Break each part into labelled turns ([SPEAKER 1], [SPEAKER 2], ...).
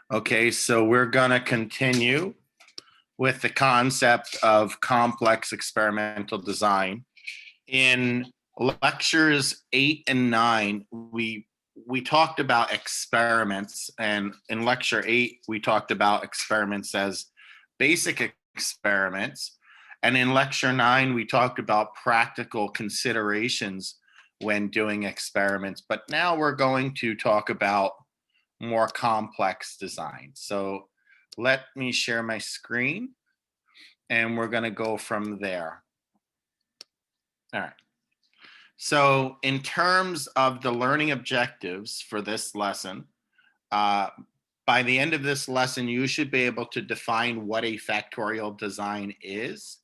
[SPEAKER 1] Okay, so we're going to continue with the concept of complex experimental design. In lectures 8 and 9, we talked about experiments, and in lecture 8, we talked about experiments as basic experiments. And in lecture 9, we talked about practical considerations when doing experiments. But now we're going to talk about more complex design. So let me share my screen and we're going to go from there. All right. So in terms of the learning objectives for this lesson, by the end of this lesson, you should be able to define what a factorial design is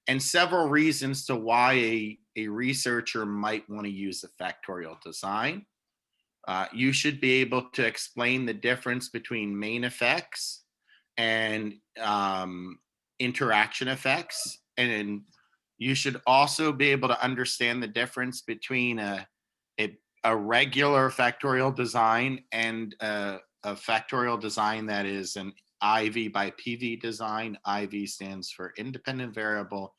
[SPEAKER 1] and several reasons to why a researcher might want to use a factorial design. You should be able to explain the difference between main effects and interaction effects. And you should also be able to understand the difference between a regular factorial design and a factorial design that is an IV by PV design. IV stands for independent variable.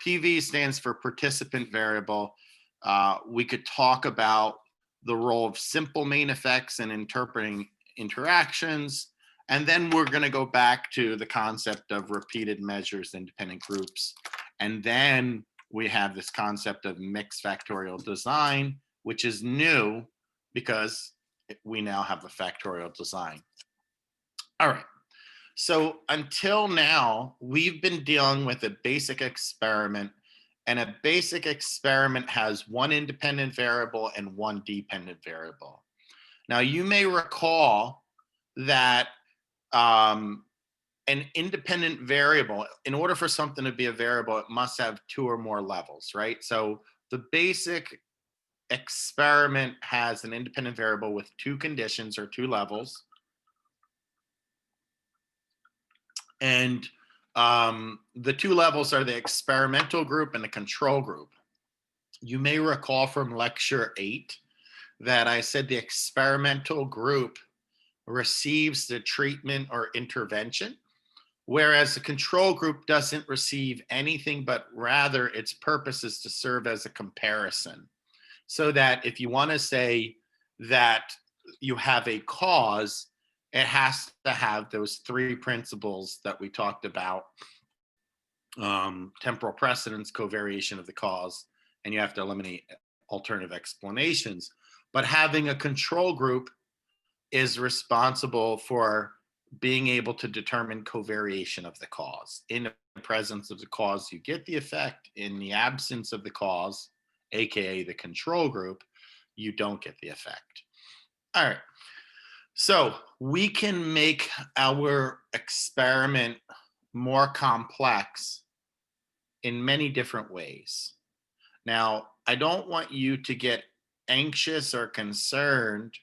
[SPEAKER 1] PV stands for participant variable. We could talk about the role of simple main effects in interpreting interactions. And then we're going to go back to the concept of repeated measures, independent groups. And then we have this concept of mixed factorial design, which is new because we now have a factorial design. All right. So until now, we've been dealing with a basic experiment, and a basic experiment has one independent variable and one dependent variable. Now, you may recall that an independent variable, in order for something to be a variable, it must have two or more levels, right? So the basic experiment has an independent variable with two conditions or two levels. And the two levels are the experimental group and the control group. You may recall from lecture 8 that I said the experimental group receives the treatment or intervention, whereas the control group doesn't receive anything, but rather its purpose is to serve as a comparison. So that if you want to say that you have a cause, it has to have those three principles that we talked about: temporal precedence, covariation of the cause, and you have to eliminate alternative explanations. But having a control group is responsible for being able to determine covariation of the cause. In the presence of the cause, you get the effect. In the absence of the cause, aka the control group, you don't get the effect. All right. So we can make our experiment more complex in many different ways. Now, I don't want you to get anxious or concerned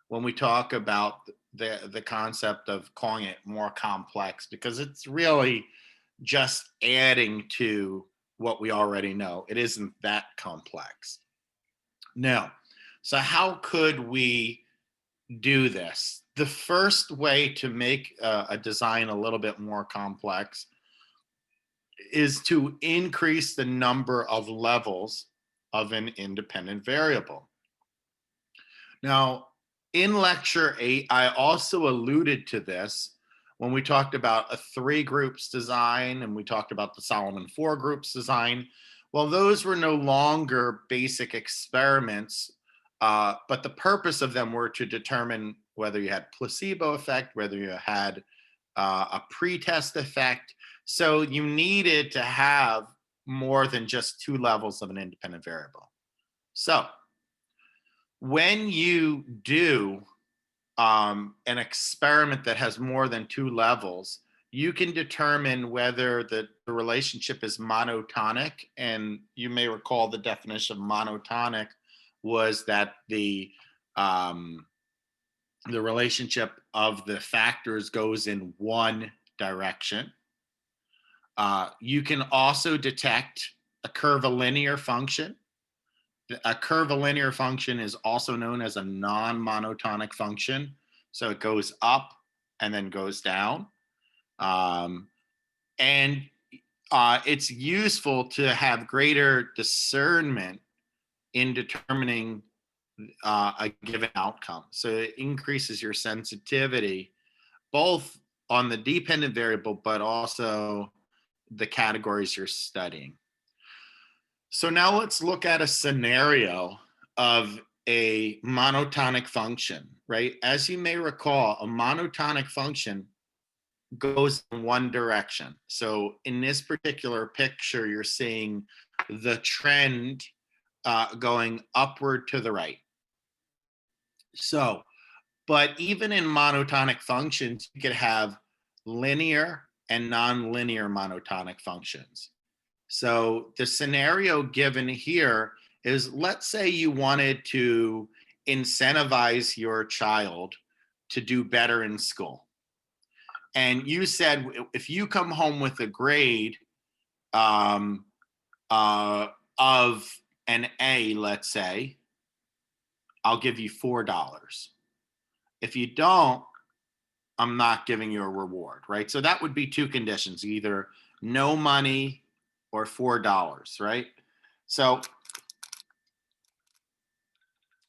[SPEAKER 1] when we talk about the concept of calling it more complex, because it's really just adding to what we already know. It isn't that complex. Now, so how could we do this? The first way to make a design a little bit more complex is to increase the number of levels of an independent variable. Now, in lecture 8, I also alluded to this when we talked about a 3 groups design and we talked about the Solomon 4 groups design. Well, those were no longer basic experiments, but the purpose of them were to determine whether you had placebo effect, whether you had a pretest effect. So you needed to have more than just 2 levels of an independent variable. So when you do an experiment that has more than 2 levels, you can determine whether the relationship is monotonic. And you may recall the definition of monotonic was that the relationship of the factors goes in one direction. You can also detect a curvilinear function. A curvilinear function is also known as a non-monotonic function. So it goes up and then goes down. And it's useful to have greater discernment in determining a given outcome. So it increases your sensitivity, both on the dependent variable, but also the categories you're studying. So now let's look at a scenario of a monotonic function, right? As you may recall, a monotonic function goes in one direction. So in this particular picture, you're seeing the trend going upward to the right. So, but even in monotonic functions, you could have linear and nonlinear monotonic functions. So the scenario given here is, let's say you wanted to incentivize your child to do better in school. And you said, if you come home with a grade of an A, let's say, I'll give you $4. If you don't, I'm not giving you a reward, right? So that would be two conditions, either no money or $4, right? So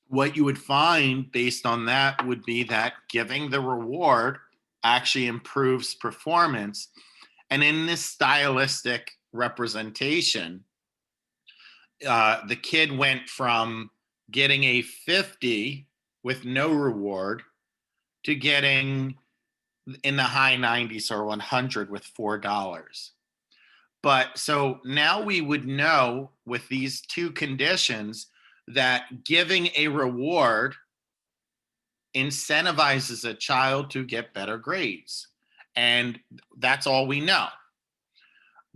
[SPEAKER 1] what you would find based on that would be that giving the reward actually improves performance. And in this stylistic representation, the kid went from getting a 50 with no reward to getting in the high 90s or 100 with $4. But so now we would know with these two conditions that giving a reward incentivizes a child to get better grades. And that's all we know.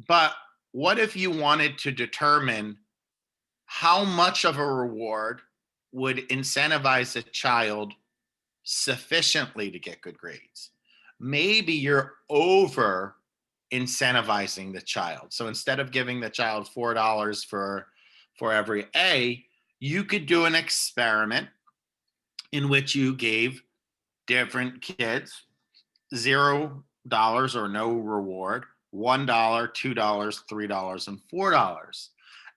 [SPEAKER 1] But what if you wanted to determine how much of a reward would incentivize a child sufficiently to get good grades? Maybe you're over incentivizing the child. So instead of giving the child $4 for every A, you could do an experiment in which you gave different kids $0 or no reward, $1, $2, $3, and $4.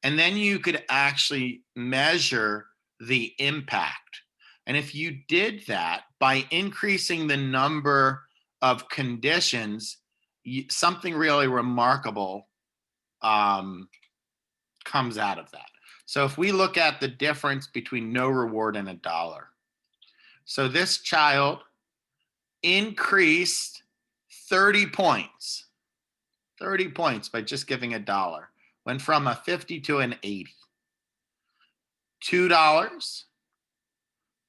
[SPEAKER 1] And then you could actually measure the impact. And if you did that by increasing the number of conditions, something really remarkable comes out of that. So if we look at the difference between no reward and $1, so this child increased 30 points by just giving $1, went from a 50 to an 80. $2,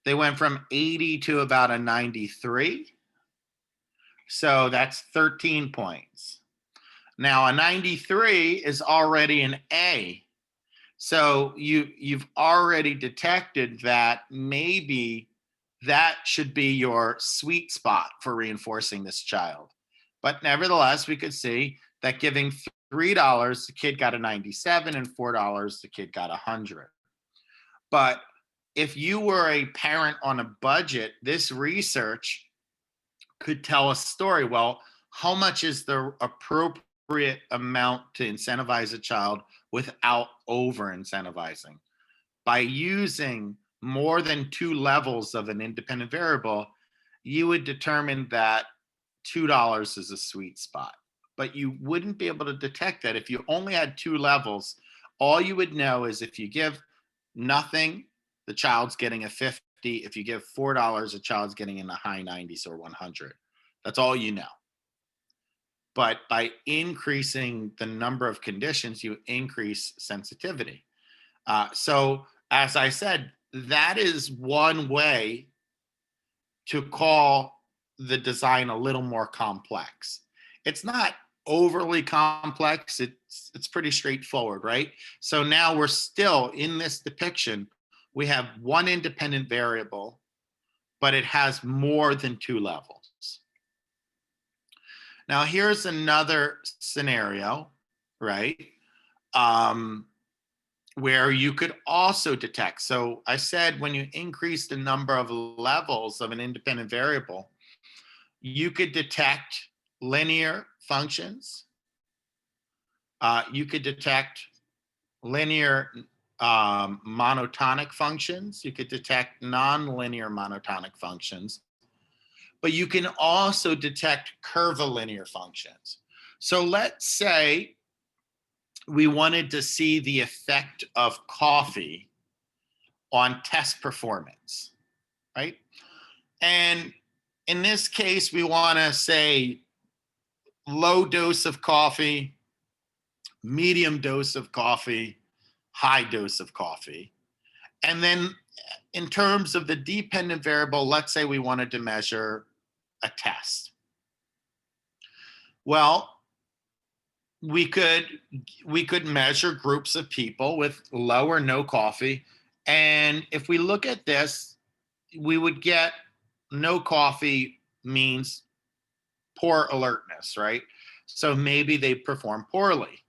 [SPEAKER 1] they went from 80 to about a 93. So that's 13 points. Now a 93 is already an A. So you've already detected that maybe that should be your sweet spot for reinforcing this child. But nevertheless, we could see that giving $3, the kid got a 97, and $4, the kid got 100. But if you were a parent on a budget, this research could tell a story. Well, how much is the appropriate amount to incentivize a child without over incentivizing? By using more than two levels of an independent variable, you would determine that $2 is a sweet spot. But you wouldn't be able to detect that if you only had two levels. All you would know is if you give nothing, the child's getting a 50. If you give $4, a child's getting in the high 90s or 100. That's all you know. But by increasing the number of conditions, you increase sensitivity. So as I said, that is one way to call the design a little more complex. It's not overly complex. It's pretty straightforward, right? So now we're still in this depiction. We have one independent variable, but it has more than two levels. Now here's another scenario, right? Where you could also detect. So I said when you increase the number of levels of an independent variable, You could detect linear functions. You could detect linear monotonic functions. You could detect nonlinear monotonic functions. But you can also detect curvilinear functions. So let's say we wanted to see the effect of coffee on test performance, right? And in this case, we want to say low dose of coffee, medium dose of coffee, high dose of coffee. And then in terms of the dependent variable, let's say we wanted to measure a test. Well, we could measure groups of people with low or no coffee. And if we look at this, we would get no coffee means poor alertness, right? So maybe they perform poorly.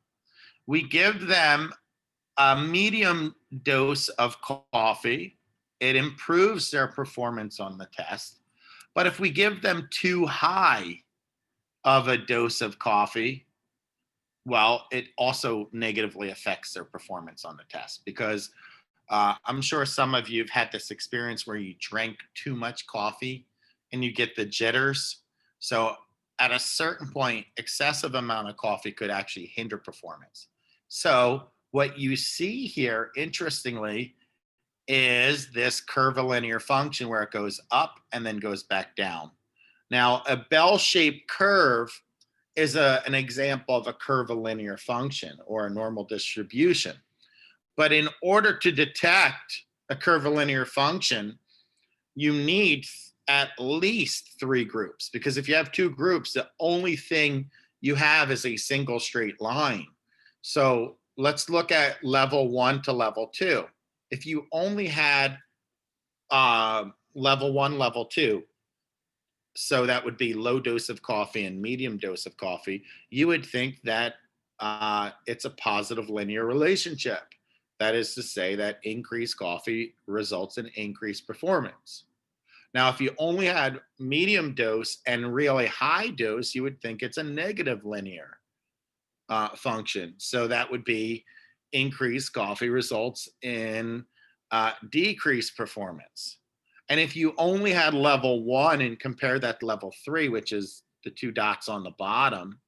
[SPEAKER 1] We give them a medium dose of coffee. It improves their performance on the test. But if we give them too high of a dose of coffee, well, it also negatively affects their performance on the test, because I'm sure some of you have had this experience where you drank too much coffee and you get the jitters. So at a certain point, excessive amount of coffee could actually hinder performance. So what you see here, interestingly, is this curvilinear function where it goes up and then goes back down. Now, a bell-shaped curve is an example of a curvilinear function or a normal distribution. But in order to detect a curvilinear function, you need at least 3 groups, because if you have 2 groups, the only thing you have is a single straight line. So let's look at level 1 to level 2. If you only had level 1, level 2, so that would be low dose of coffee and medium dose of coffee, you would think that it's a positive linear relationship. That is to say that increased coffee results in increased performance. Now, if you only had medium dose and really high dose, you would think it's a negative linear function. So that would be increased coffee results in decreased performance. And if you only had level 1 and compare that to level 3, which is the 2 dots on the bottom,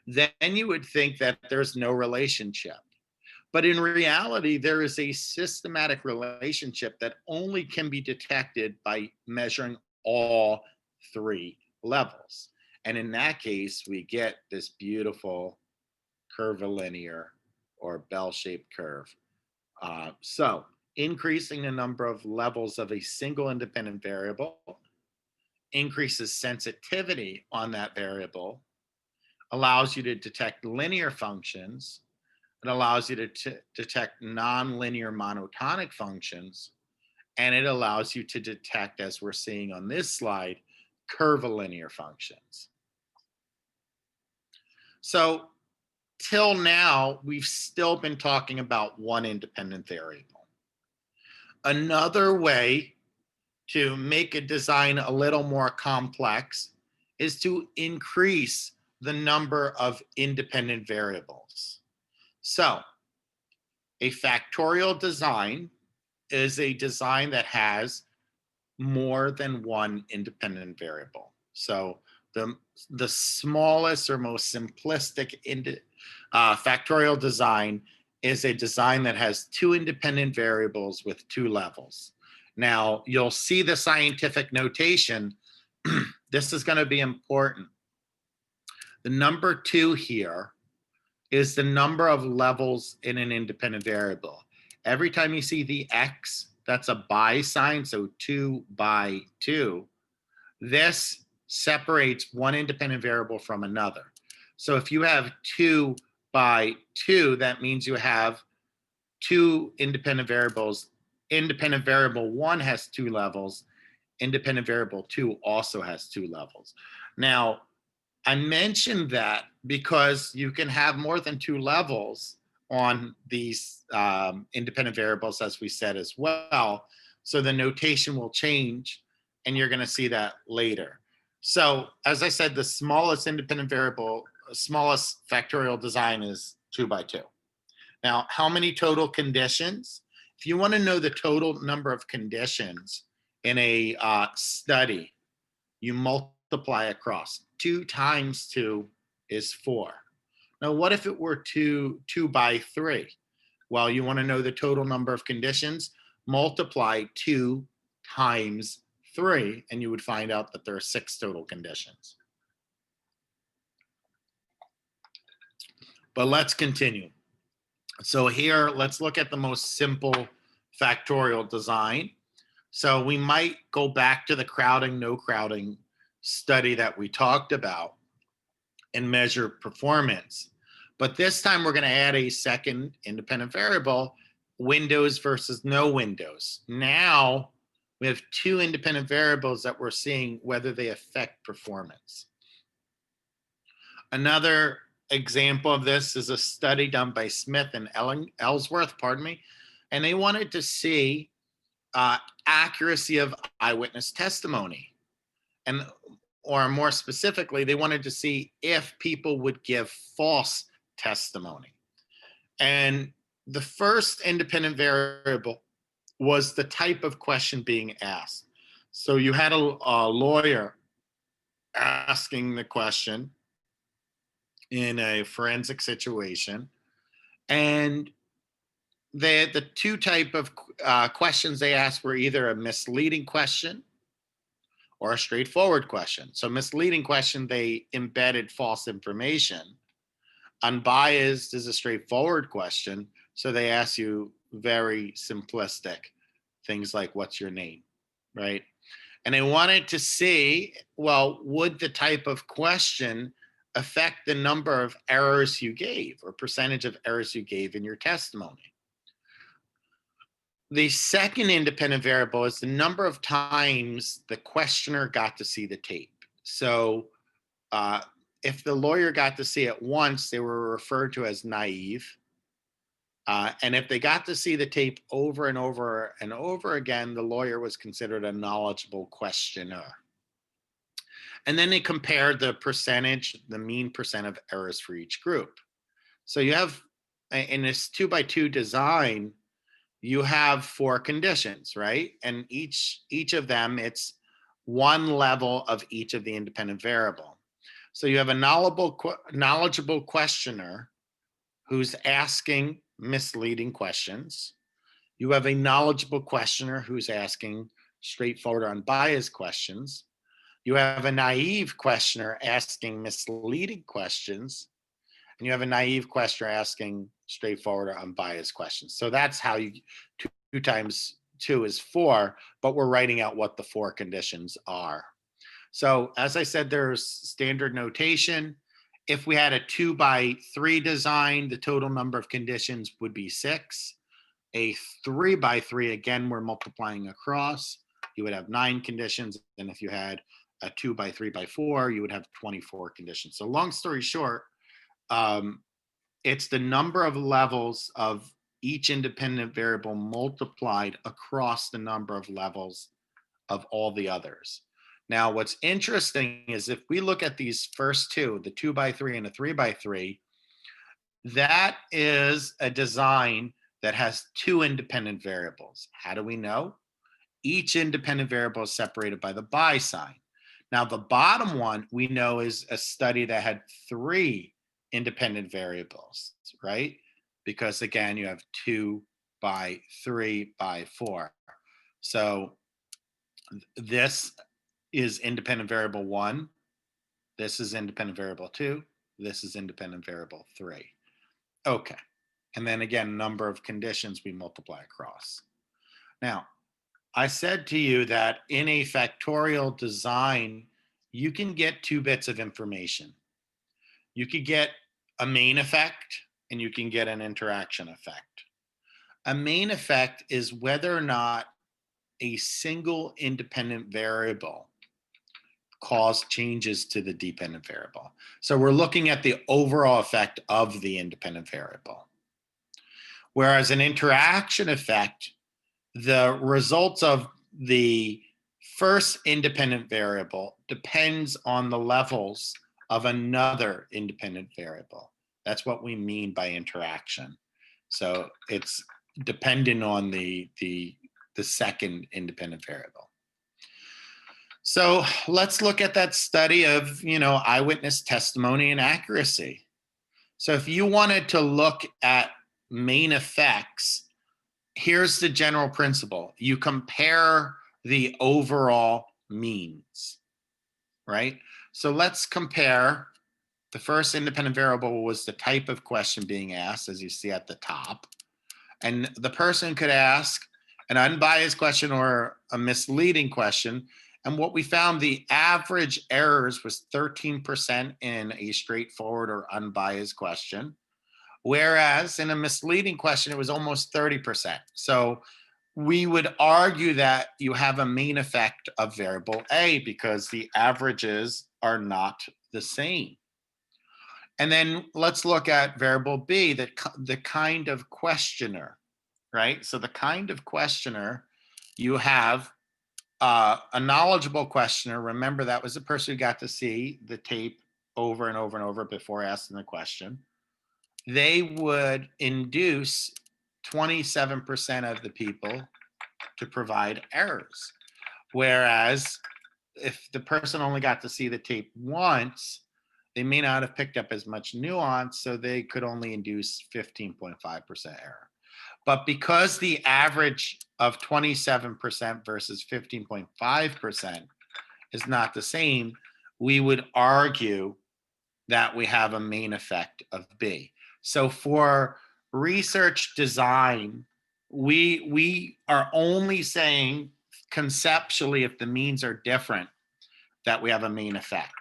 [SPEAKER 1] then you would think that there's no relationship. But in reality, there is a systematic relationship that only can be detected by measuring all 3 levels. And in that case, we get this beautiful curvilinear or bell-shaped curve. So increasing the number of levels of a single independent variable increases sensitivity on that variable, allows you to detect linear functions. It allows you to detect nonlinear monotonic functions, and it allows you to detect, as we're seeing on this slide, curvilinear functions. So till now, we've still been talking about one independent variable. Another way to make a design a little more complex is to increase the number of independent variables. So a factorial design is a design that has more than one independent variable. So the smallest or most simplistic factorial design is a design that has 2 independent variables with 2 levels. Now, you'll see the scientific notation. This is going to be important. The number 2 here is the number of levels in an independent variable. Every time you see the X, that's a by sign, so 2 by 2. This separates one independent variable from another. So if you have 2 by 2, that means you have 2 independent variables. Independent variable 1 has 2 levels. Independent variable 2 also has 2 levels. Now, I mentioned that because you can have more than 2 levels on these independent variables, as we said as well. So the notation will change, and you're going to see that later. So as I said, the smallest independent variable, smallest factorial design is 2 by 2. Now, how many total conditions? If you want to know the total number of conditions in a study, you multiply across. 2 times 2 is 4. Now, what if it were 2 by 3? Well, you want to know the total number of conditions, multiply 2 times 3, and you would find out that there are 6 total conditions. But let's continue. So here, let's look at the most simple factorial design. So we might go back to the crowding, no crowding study that we talked about and measure performance. But this time we're going to add a second independent variable, windows versus no windows. Now we have 2 independent variables that we're seeing whether they affect performance. Another example of this is a study done by Smith and Ellsworth, and they wanted to see accuracy of eyewitness testimony. And, or more specifically, they wanted to see if people would give false testimony. And the first independent variable was the type of question being asked. So you had a lawyer asking the question in a forensic situation, and the 2 type of questions they asked were either a misleading question or a straightforward question. So misleading question, they embedded false information. Unbiased is a straightforward question, so they ask you very simplistic things like, what's your name, right? And they wanted to see, well, would the type of question affect the number of errors you gave or percentage of errors you gave in your testimony? The second independent variable is the number of times the questioner got to see the tape. So if the lawyer got to see it once, they were referred to as naive. And if they got to see the tape over and over and over again, the lawyer was considered a knowledgeable questioner. And then they compared the percentage, the mean percent of errors for each group. So you have, in this 2 by 2 design, you have 4 conditions, right? And each of them, it's 1 level of each of the independent variable. So you have a knowledgeable questioner who's asking misleading questions. You have a knowledgeable questioner who's asking straightforward, unbiased questions. You have a naive questioner asking misleading questions, and you have a naive questioner asking straightforward or unbiased questions. So that's how you 2 times 2 is 4, but we're writing out what the 4 conditions are. So as I said, there's standard notation. If we had a 2 by 3 design, the total number of conditions would be 6. A 3 by 3, again, we're multiplying across. You would have 9 conditions. And if you had a 2 by 3 by 4, you would have 24 conditions. So long story short, it's the number of levels of each independent variable multiplied across the number of levels of all the others. Now, what's interesting is if we look at these first 2, the 2 by 3 and a 3 by 3, that is a design that has 2 independent variables. How do we know? Each independent variable is separated by the by sign. Now, the bottom one we know is a study that had 3 independent variables, right? Because again, you have 2 by 3 by 4. So this is independent variable 1. This is independent variable 2. This is independent variable 3. Okay. And then again, number of conditions we multiply across. Now, I said to you that in a factorial design, you can get 2 bits of information. You could get a main effect and you can get an interaction effect. A main effect is whether or not a single independent variable caused changes to the dependent variable. So we're looking at the overall effect of the independent variable. Whereas an interaction effect, the results of the first independent variable depends on the levels of another independent variable. That's what we mean by interaction. So it's dependent on the second independent variable. So let's look at that study of, eyewitness testimony and accuracy. So if you wanted to look at main effects, here's the general principle. You compare the overall means, right? So let's compare. The first independent variable was the type of question being asked, as you see at the top. And the person could ask an unbiased question or a misleading question. And what we found, the average errors was 13% in a straightforward or unbiased question. Whereas in a misleading question, it was almost 30%. So we would argue that you have a main effect of variable A because the averages are not the same. And then let's look at variable B, the kind of questioner, right? So the kind of questioner, you have a knowledgeable questioner. Remember, that was the person who got to see the tape over and over and over before asking the question. They would induce 27% of the people to provide errors. Whereas if the person only got to see the tape once, they may not have picked up as much nuance, so they could only induce 15.5% error. But because the average of 27% versus 15.5% is not the same, we would argue that we have a main effect of B. So for research design, we are only saying conceptually, if the means are different, that we have a main effect.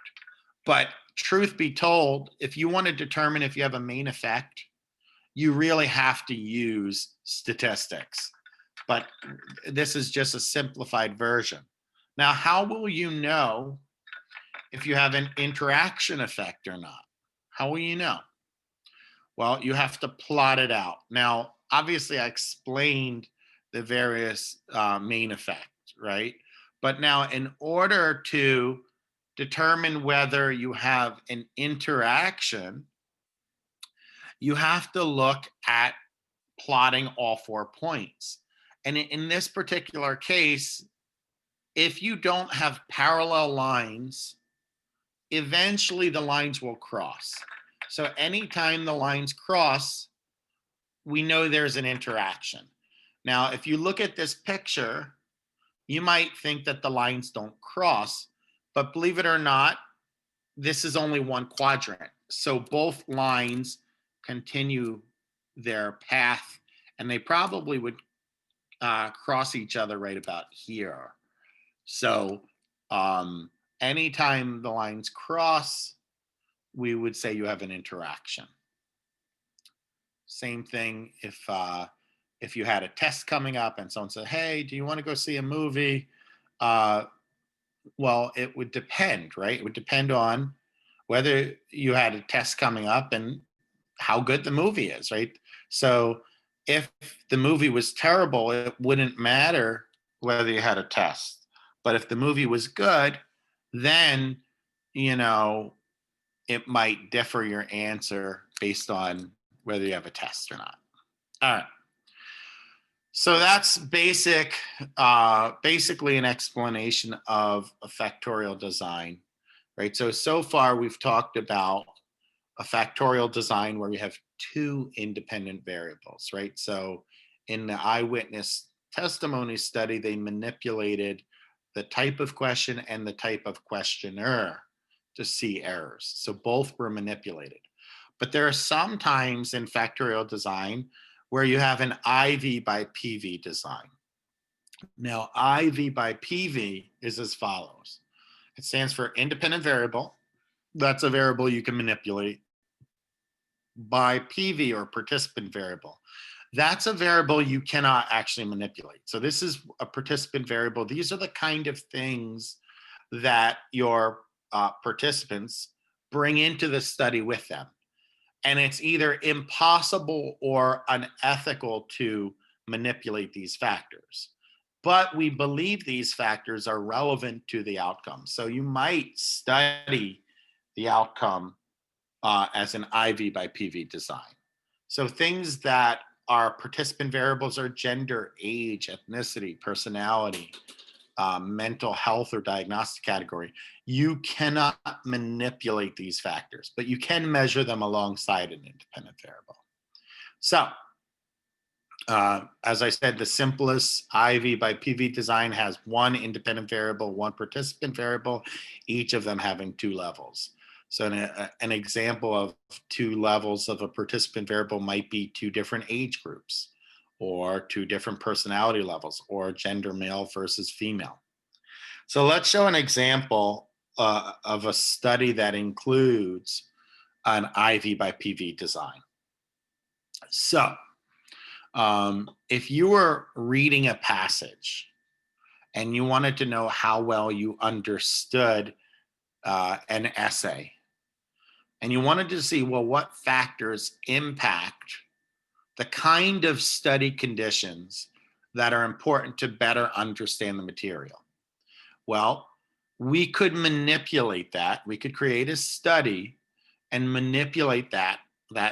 [SPEAKER 1] But truth be told, if you want to determine if you have a main effect, you really have to use statistics. But this is just a simplified version. Now, how will you know if you have an interaction effect or not? How will you know? Well, you have to plot it out. Now, obviously, I explained the various main effects, right? But now, in order to determine whether you have an interaction, you have to look at plotting all 4 points. And in this particular case, if you don't have parallel lines, eventually the lines will cross. So anytime the lines cross, we know there's an interaction. Now, if you look at this picture, you might think that the lines don't cross, but believe it or not, this is only one quadrant. So both lines continue their path, and they probably would cross each other right about here. So anytime the lines cross, we would say you have an interaction. Same thing if you had a test coming up and someone said, hey, do you want to go see a movie? Well, it would depend, right? It would depend on whether you had a test coming up and how good the movie is, right? So if the movie was terrible, it wouldn't matter whether you had a test. But if the movie was good, then, it might differ your answer based on whether you have a test or not. All right. So that's basically an explanation of a factorial design, right? So far we've talked about a factorial design where you have 2 independent variables, right? So in the eyewitness testimony study, they manipulated the type of question and the type of questioner to see errors. So both were manipulated. But there are some times in factorial design where you have an IV by PV design. Now, IV by PV is as follows. It stands for independent variable. That's a variable you can manipulate. By PV, or participant variable, that's a variable you cannot actually manipulate. So this is a participant variable. These are the kind of things that your participants bring into the study with them. And it's either impossible or unethical to manipulate these factors. but we believe these factors are relevant to the outcome. So you might study the outcome as an IV by PV design. So things that are participant variables are gender, age, ethnicity, personality, mental health or diagnostic category. You cannot manipulate these factors, but you can measure them alongside an independent variable. So as I said, the simplest IV by PV design has one independent variable, one participant variable, each of them having two levels. So an example of two levels of a participant variable might be two different age groups, or two different personality levels, or gender male versus female. So let's show an example of a study that includes an IV by PV design. So if you were reading a passage and you wanted to know how well you understood an essay, and you wanted to see, well, what factors impact the kind of study conditions that are important to better understand the material. Well, we could manipulate that. We could create a study and manipulate that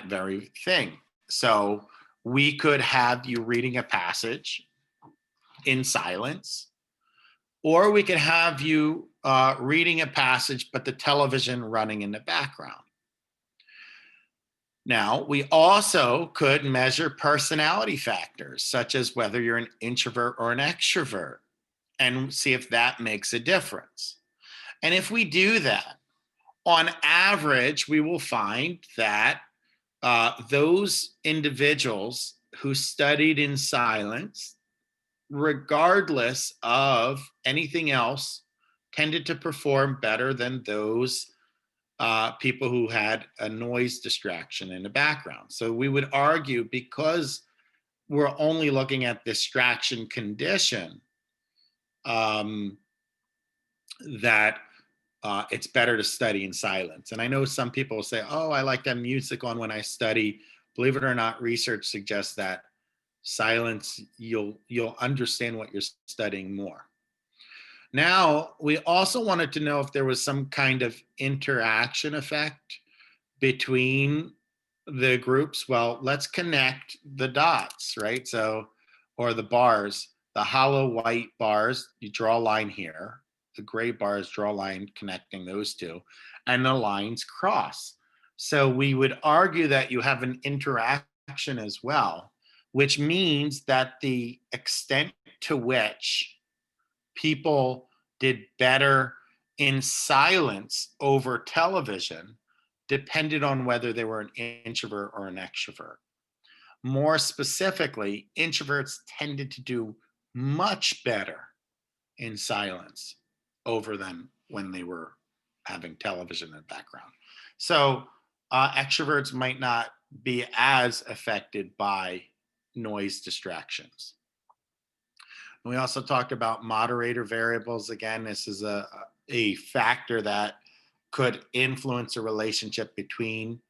[SPEAKER 1] very thing. So we could have you reading a passage in silence, or we could have you reading a passage, but the television running in the background. Now, we also could measure personality factors, such as whether you're an introvert or an extrovert, and see if that makes a difference. And if we do that, on average, we will find that those individuals who studied in silence, regardless of anything else, tended to perform better than those people who had a noise distraction in the background. So we would argue, because we're only looking at distraction condition, that it's better to study in silence. And I know some people say, oh, I like that music on when I study. Believe it or not, research suggests that silence, you'll understand what you're studying more. Now, we also wanted to know if there was some kind of interaction effect between the groups. Well, let's connect the dots, right? So, or the bars, the hollow white bars, you draw a line here. The gray bars, draw a line connecting those two, and the lines cross. So we would argue that you have an interaction as well, which means that the extent to which people did better in silence over television depended on whether they were an introvert or an extrovert. More specifically, introverts tended to do much better in silence over than when they were having television in the background. So extroverts might not be as affected by noise distractions. We also talked about moderator variables. Again, this is a factor that could influence a relationship between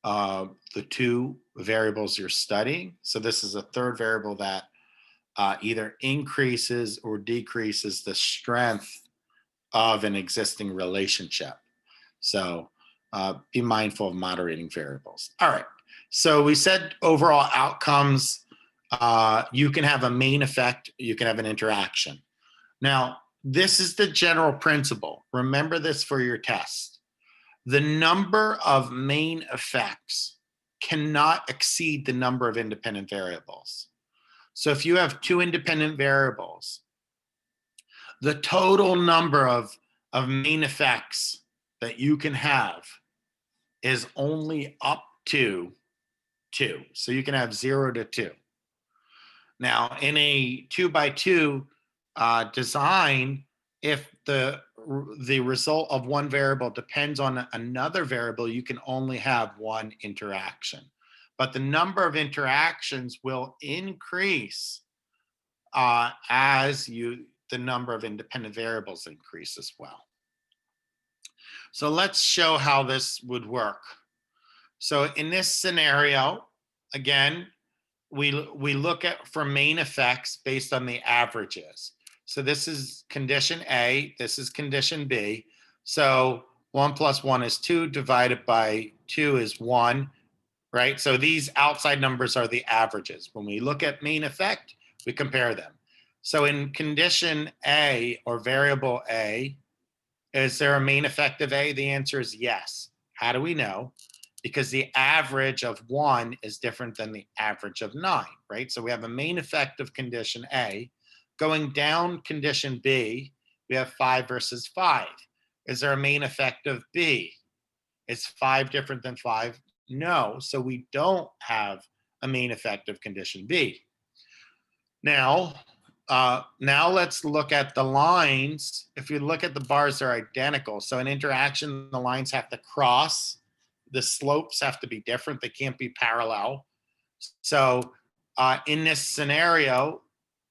[SPEAKER 1] the two variables you're studying. So this is a third variable that either increases or decreases the strength of an existing relationship. So be mindful of moderating variables. All right. So we said overall outcomes, you can have a main effect, you can have an interaction. Now, this is the general principle. Remember this for your test. The number of main effects cannot exceed the number of independent variables. So if you have two independent variables, the total number of main effects that you can have is only up to 2. So you can have 0 to 2. Now, in a 2x2 design, if the result of one variable depends on another variable, you can only have one interaction. But the number of interactions will increase as the number of independent variables increase as well. So let's show how this would work. So in this scenario, again, we look at for main effects based on the averages. So this is condition A, this is condition B. So 1 plus 1 is 2, divided by 2 is 1, right? So these outside numbers are the averages. When we look at main effect, we compare them. So in condition A, or variable A, is there a main effect of A? The answer is yes. How do we know? Because the average of 1 is different than the average of 9, right? So we have a main effect of condition A. Going down condition B, we have 5 versus 5. Is there a main effect of B? Is 5 different than 5? No. So we don't have a main effect of condition B. Now let's look at the lines. If you look at the bars, they're identical. So in interaction, the lines have to cross. The slopes have to be different. They can't be parallel. So in this scenario,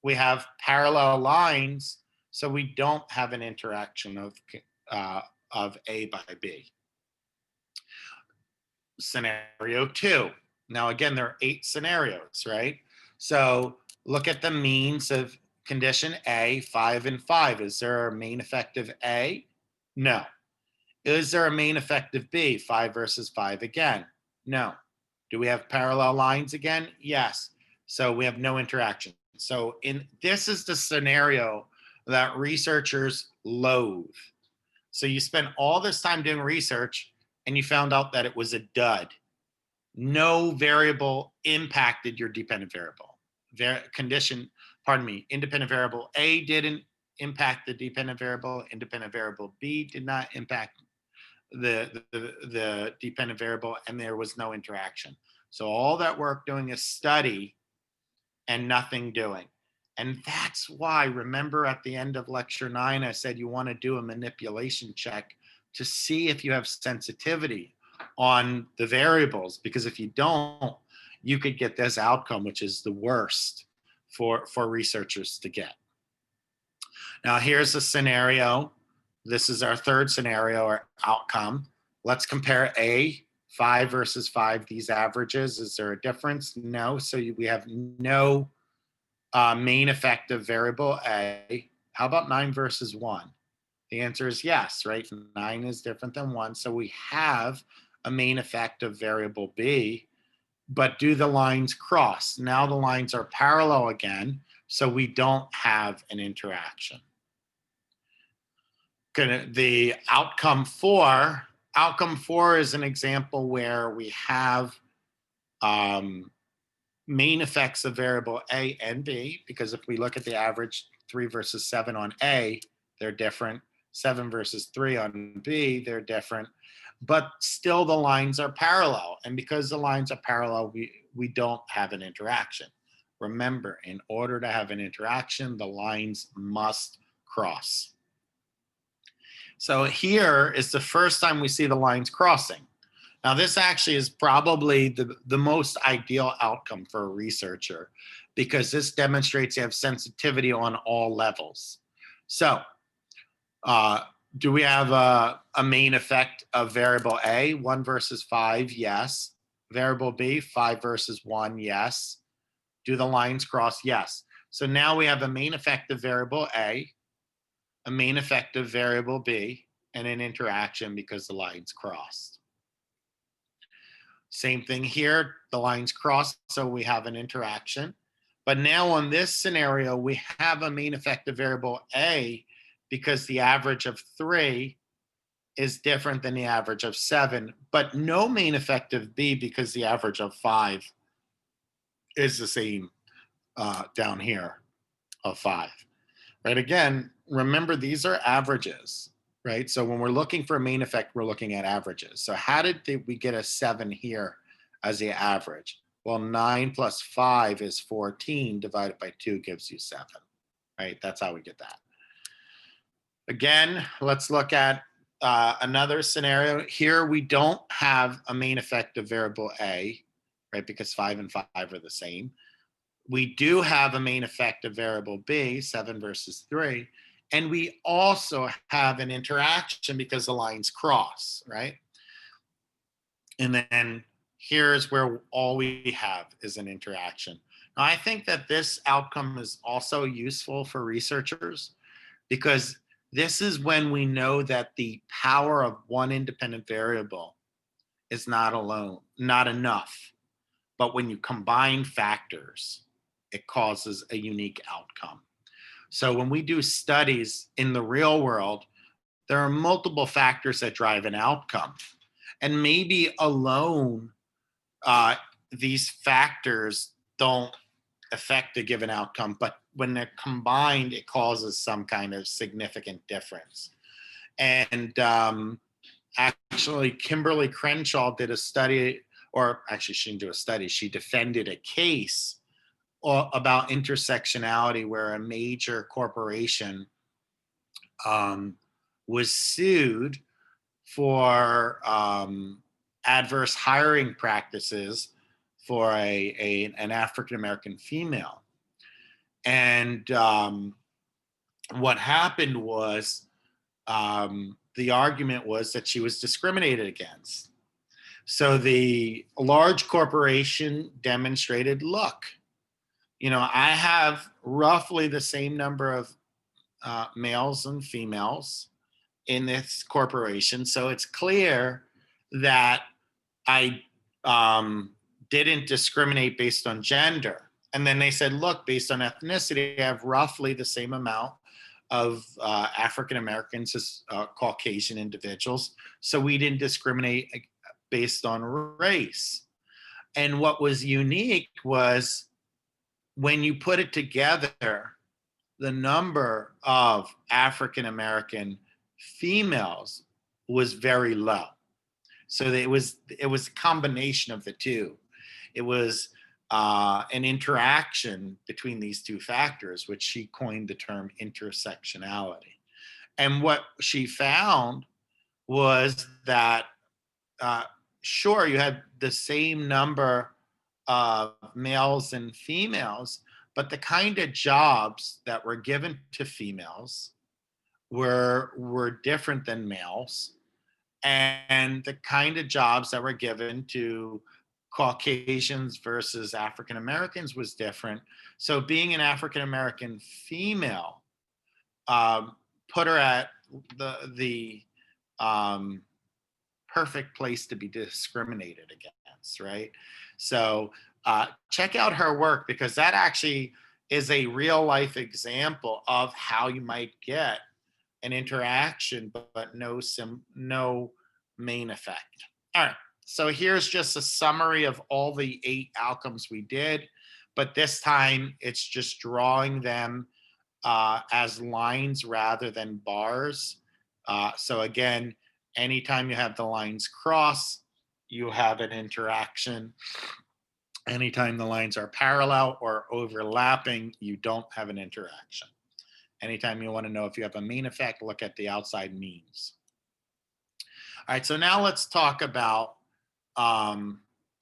[SPEAKER 1] we have parallel lines. So we don't have an interaction of A by B. Scenario 2. Now, again, there are 8 scenarios, right? So look at the means of condition A, 5 and 5. Is there a main effect of A? No. Is there a main effect of B, 5 versus 5 again? No. Do we have parallel lines again? Yes. So we have no interaction. So this is the scenario that researchers loathe. So you spend all this time doing research and you found out that it was a dud. No variable impacted your dependent variable. Independent variable A didn't impact the dependent variable. Independent variable B did not impact the dependent variable, and there was no interaction. So all that work doing is study and nothing doing. And that's why, remember at the end of lecture 9, I said you want to do a manipulation check to see if you have sensitivity on the variables, because if you don't, you could get this outcome, which is the worst for researchers to get. Now here's a scenario. This is our third scenario or outcome. Let's compare A, 5 versus 5, these averages. Is there a difference? No. So we have no main effect of variable A. How about 9 versus 1? The answer is yes, right? 9 is different than 1. So we have a main effect of variable B, but do the lines cross? Now the lines are parallel again, so we don't have an interaction. The outcome 4 is an example where we have main effects of variable A and B, because if we look at the average 3 versus 7 on A, they're different. 7 versus 3 on B, they're different. But still the lines are parallel. And because the lines are parallel, we don't have an interaction. Remember, in order to have an interaction, the lines must cross. So here is the first time we see the lines crossing. Now, this actually is probably the most ideal outcome for a researcher, because this demonstrates you have sensitivity on all levels. So do we have a main effect of variable A, 1 versus 5? Yes. Variable B, 5 versus 1? Yes. Do the lines cross? Yes. So now we have a main effect of variable A, a main effect of variable B, and an interaction because the lines crossed. Same thing here, the lines cross, so we have an interaction. But now on this scenario, we have a main effect of variable A because the average of 3 is different than the average of 7, but no main effect of B because the average of 5 is the same down here of 5. Right, again, remember these are averages, right? So when we're looking for a main effect, we're looking at averages. So how did we get a 7 here as the average? Well, 9 plus 5 is 14, divided by 2 gives you 7, right? That's how we get that. Again, let's look at another scenario. Here we don't have a main effect of variable A, right? Because 5 and 5 are the same. We do have a main effect of variable B, 7 versus 3. And we also have an interaction because the lines cross, right? And then here's where all we have is an interaction. I think that this outcome is also useful for researchers because this is when we know that the power of one independent variable is not enough. But when you combine factors, it causes a unique outcome. So when we do studies in the real world, there are multiple factors that drive an outcome. And maybe alone, uh, these factors don't affect a given outcome, but when they're combined, it causes some kind of significant difference. And actually, Kimberly Crenshaw did a study, or actually, she didn't do a study, she defended a case about intersectionality where a major corporation was sued for adverse hiring practices for an African American female. And what happened was the argument was that she was discriminated against. So the large corporation demonstrated, look, I have roughly the same number of males and females in this corporation. So it's clear that I didn't discriminate based on gender. And then they said, look, based on ethnicity, I have roughly the same amount of African Americans as Caucasian individuals. So we didn't discriminate based on race. And what was unique was when you put it together, the number of African American females was very low. So it was a combination of the two. It was an interaction between these two factors, which she coined the term intersectionality. And what she found was that, sure, you had the same number of males and females, but the kind of jobs that were given to females were different than males, and the kind of jobs that were given to Caucasians versus African Americans was different. So being an African American female put her at the perfect place to be discriminated against, right? So check out her work, because that actually is a real life example of how you might get an interaction, but no main effect. All right, so here's just a summary of all the 8 outcomes we did, but this time it's just drawing them as lines rather than bars. So again, anytime you have the lines cross, you have an interaction. Anytime the lines are parallel or overlapping, you don't have an interaction. Anytime you want to know if you have a main effect, look at the outside means. All right, so now let's talk about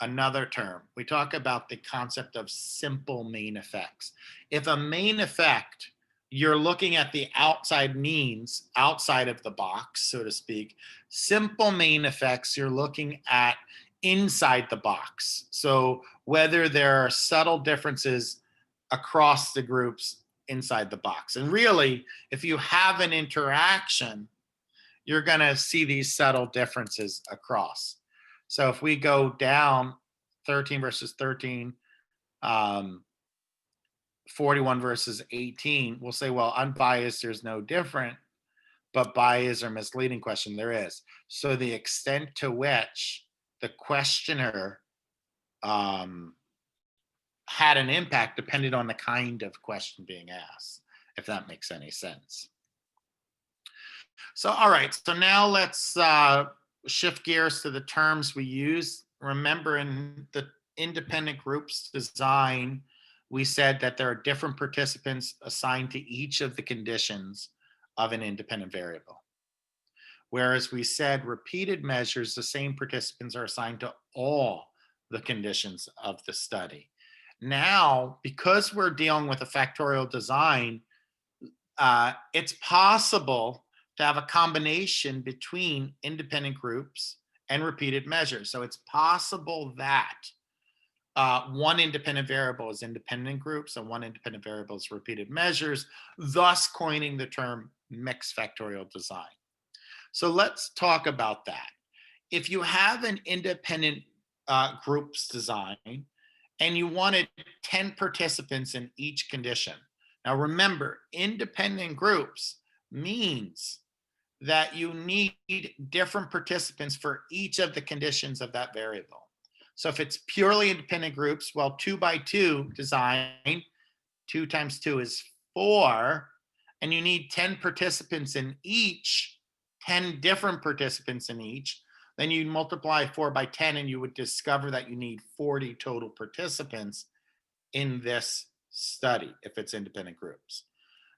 [SPEAKER 1] another term. We talk about the concept of simple main effects. If a main effect, you're looking at the outside means, outside of the box, so to speak. Simple main effects, you're looking at inside the box. So whether there are subtle differences across the groups inside the box. And really, if you have an interaction, you're going to see these subtle differences across. So if we go down 13 versus 13, 41 versus 18, we'll say, well, unbiased, there's no different, but biased or misleading question, there is. So the extent to which the questioner had an impact depended on the kind of question being asked, if that makes any sense. So, all right, so now let's shift gears to the terms we use. Remember, in the independent groups design, we said that there are different participants assigned to each of the conditions of an independent variable. Whereas we said repeated measures, the same participants are assigned to all the conditions of the study. Now, because we're dealing with a factorial design, it's possible to have a combination between independent groups and repeated measures. So it's possible that one independent variable is independent groups and one independent variable is repeated measures, thus coining the term mixed factorial design. So let's talk about that. If you have an independent groups design and you wanted 10 participants in each condition. Now remember, independent groups means that you need different participants for each of the conditions of that variable. So if it's purely independent groups, well, 2 by 2 design, 2 times 2 is 4, and you need 10 participants in each, 10 different participants in each, then you multiply 4 by 10 and you would discover that you need 40 total participants in this study if it's independent groups.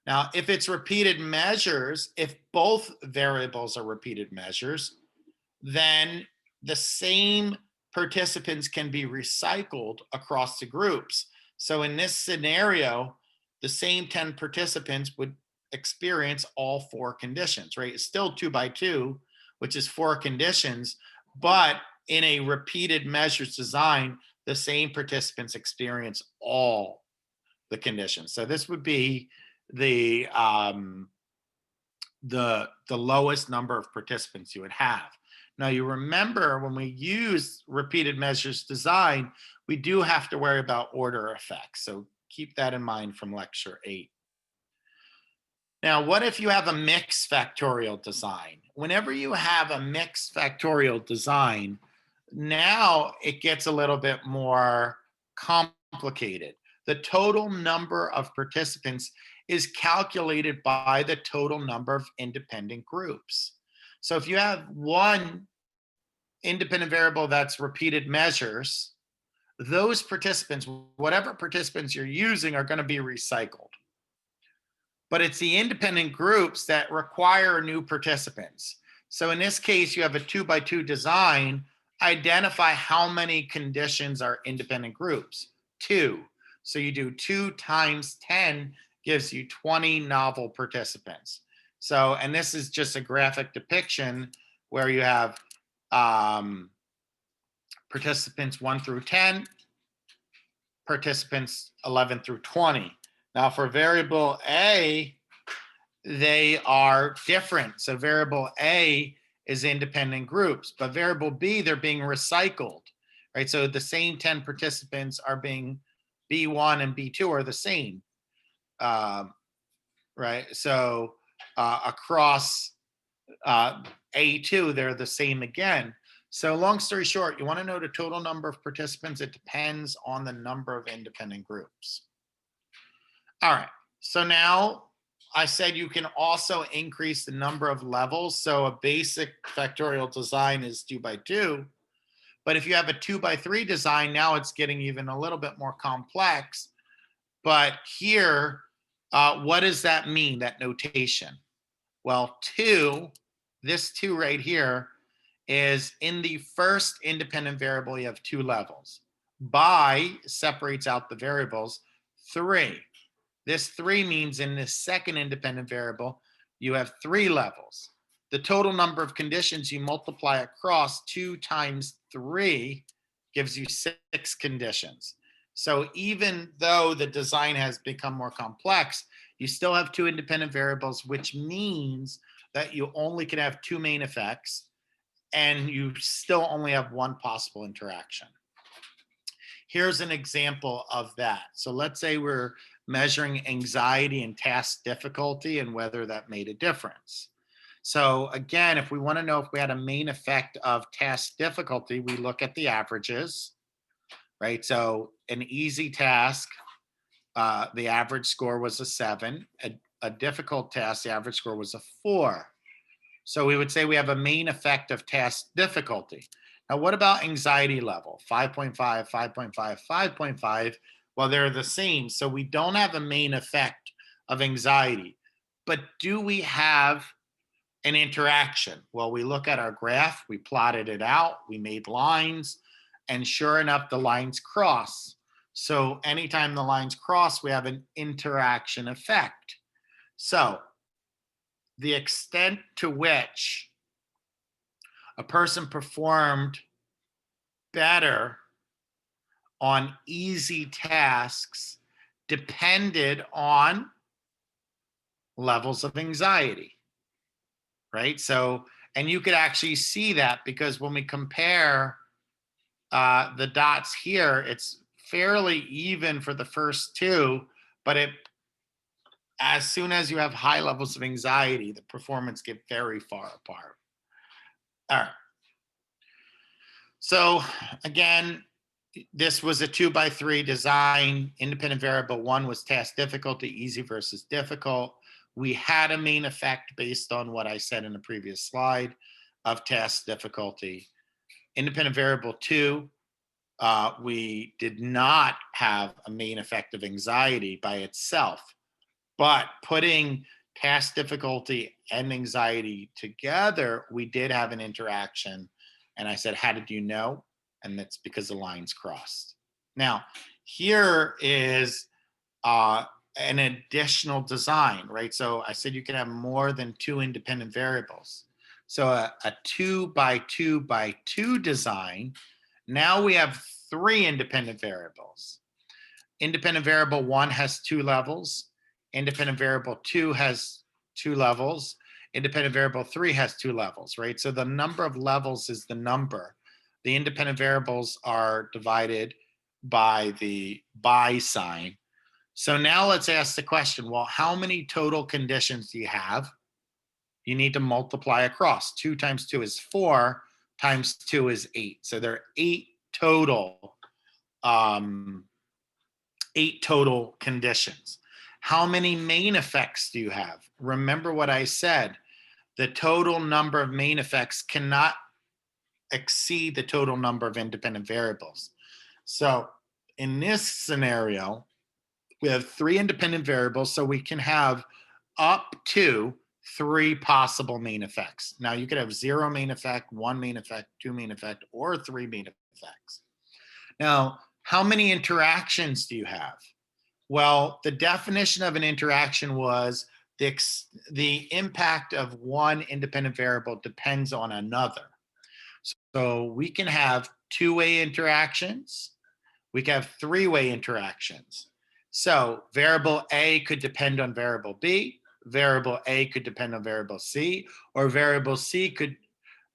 [SPEAKER 1] Now, if it's repeated measures, if both variables are repeated measures, then the same participants can be recycled across the groups. So in this scenario, the same 10 participants would experience all 4 conditions, right? It's still 2 by 2, which is 4 conditions, but in a repeated measures design, the same participants experience all the conditions. So this would be the lowest number of participants you would have. Now you remember when we use repeated measures design, we do have to worry about order effects. So keep that in mind from lecture 8. Now, what if you have a mixed factorial design? Whenever you have a mixed factorial design, now it gets a little bit more complicated. The total number of participants is calculated by the total number of independent groups. So if you have one independent variable that's repeated measures, those participants, whatever participants you're using, are going to be recycled. But it's the independent groups that require new participants. So in this case, you have a 2 by 2 design. Identify how many conditions are independent groups. 2. So you do 2 times 10 gives you 20 novel participants. So, and this is just a graphic depiction where you have participants 1 through 10, participants 11 through 20. Now for variable A, they are different. So variable A is independent groups, but variable B, they're being recycled, right? So the same 10 participants are being, B1 and B2 are the same, right? So across A2, they're the same again. So long story short, you want to know the total number of participants. It depends on the number of independent groups. All right, so now I said you can also increase the number of levels. So a basic factorial design is 2 by 2. But if you have a 2 by 3 design, now it's getting even a little bit more complex. But here, what does that mean, that notation? Well, 2, this 2 right here, is in the first independent variable, you have 2 levels. By separates out the variables, 3. This 3 means in the second independent variable, you have 3 levels. The total number of conditions you multiply across 2 times 3 gives you 6 conditions. So even though the design has become more complex, you still have 2 independent variables, which means that you only can have 2 main effects and you still only have 1 possible interaction. Here's an example of that. So let's say we're measuring anxiety and task difficulty and whether that made a difference. So again, if we want to know if we had a main effect of task difficulty, we look at the averages, right? So an easy task, the average score was a 7. A difficult task, the average score was a 4. So we would say we have a main effect of task difficulty. Now, what about anxiety level? 5.5, 5.5, 5.5. Well, they're the same. So we don't have a main effect of anxiety. But do we have an interaction? Well, we look at our graph, we plotted it out, we made lines, and sure enough, the lines cross. So anytime the lines cross, we have an interaction effect. So the extent to which a person performed better on easy tasks depended on levels of anxiety, right? So, and you could actually see that because when we compare the dots here, it's fairly even for the first two, but as soon as you have high levels of anxiety, the performance get very far apart. All right. So again, this was a 2x3 design. Independent variable 1 was task difficulty, easy versus difficult. We had a main effect based on what I said in the previous slide of task difficulty. Independent variable 2, we did not have a main effect of anxiety by itself, but putting task difficulty and anxiety together, we did have an interaction. And I said, how did you know? And that's because the lines crossed. Now, here is an additional design, right? So I said you can have more than 2 independent variables. So a 2x2x2 design, now we have 3 independent variables. Independent variable 1 has 2 levels. Independent variable 2 has 2 levels. Independent variable 3 has 2 levels, right? So the number of levels is the number. The independent variables are divided by the by sign. So now let's ask the question, well, how many total conditions do you have? You need to multiply across. 2 times 2 is 4, times 2 is 8. So there are 8 total conditions. How many main effects do you have? Remember what I said. The total number of main effects cannot exceed the total number of independent variables. So in this scenario, we have 3 independent variables, so we can have up to 3 possible main effects. Now you could have 0 main effect, 1 main effect, 2 main effect, or 3 main effects. Now, how many interactions do you have? Well, the definition of an interaction was the impact of one independent variable depends on another. So we can have 2-way interactions. We can have 3-way interactions. So variable A could depend on variable B, variable A could depend on variable C, or variable B could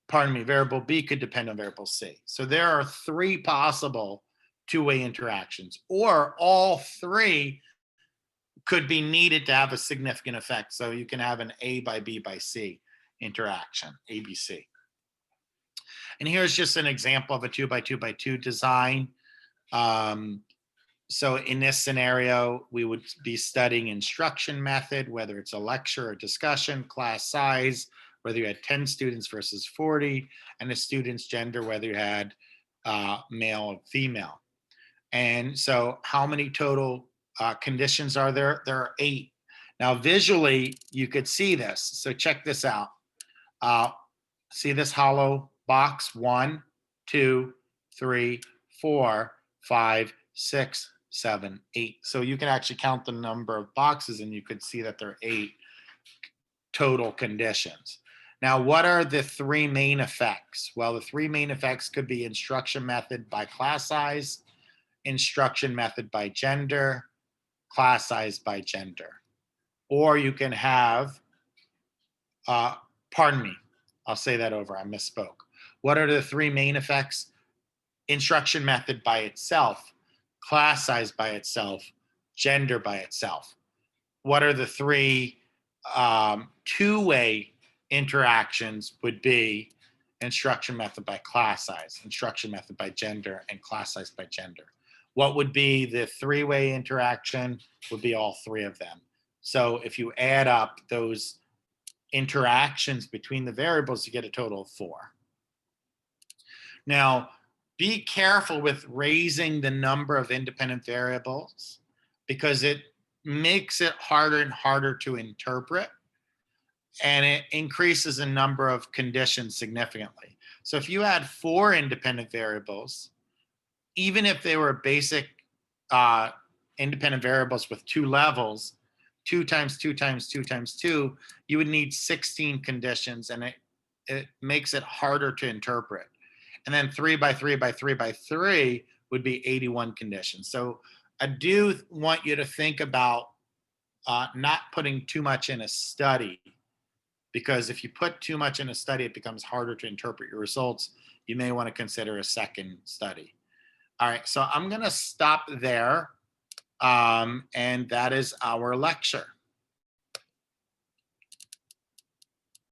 [SPEAKER 1] depend on variable C. So there are 3 possible 2-way interactions, or all 3 could be needed to have a significant effect. So you can have an A by B by C interaction, ABC. And here's just an example of a 2x2x2 design. So in this scenario, we would be studying instruction method, whether it's a lecture or discussion, class size, whether you had 10 students versus 40, and the student's gender, whether you had male or female. And so how many total conditions are there? There are 8. Now visually, you could see this. So check this out. See this hollow box? 1, 2, 3, 4, 5, 6, 7, 8. So you can actually count the number of boxes and you could see that there are 8 total conditions. Now, what are the 3 main effects? Well, the 3 main effects could be instruction method by class size, instruction method by gender, class size by gender. Or you can have, pardon me, I'll say that over, I misspoke. What are the 3 main effects? Instruction method by itself, class size by itself, gender by itself. What are the 3 2-way interactions would be instruction method by class size, instruction method by gender, and class size by gender. What would be the 3-way interaction would be all 3 of them. So if you add up those interactions between the variables, you get a total of 4. Now, be careful with raising the number of independent variables because it makes it harder and harder to interpret, and it increases the number of conditions significantly. So if you had 4 independent variables, even if they were basic independent variables with 2 levels, 2 times 2 times 2 times 2, you would need 16 conditions, and it makes it harder to interpret. And then 3 by 3 by 3 by 3 would be 81 conditions. So I do want you to think about not putting too much in a study, because if you put too much in a study, it becomes harder to interpret your results. You may want to consider a second study. All right, so I'm going to stop there, and that is our lecture.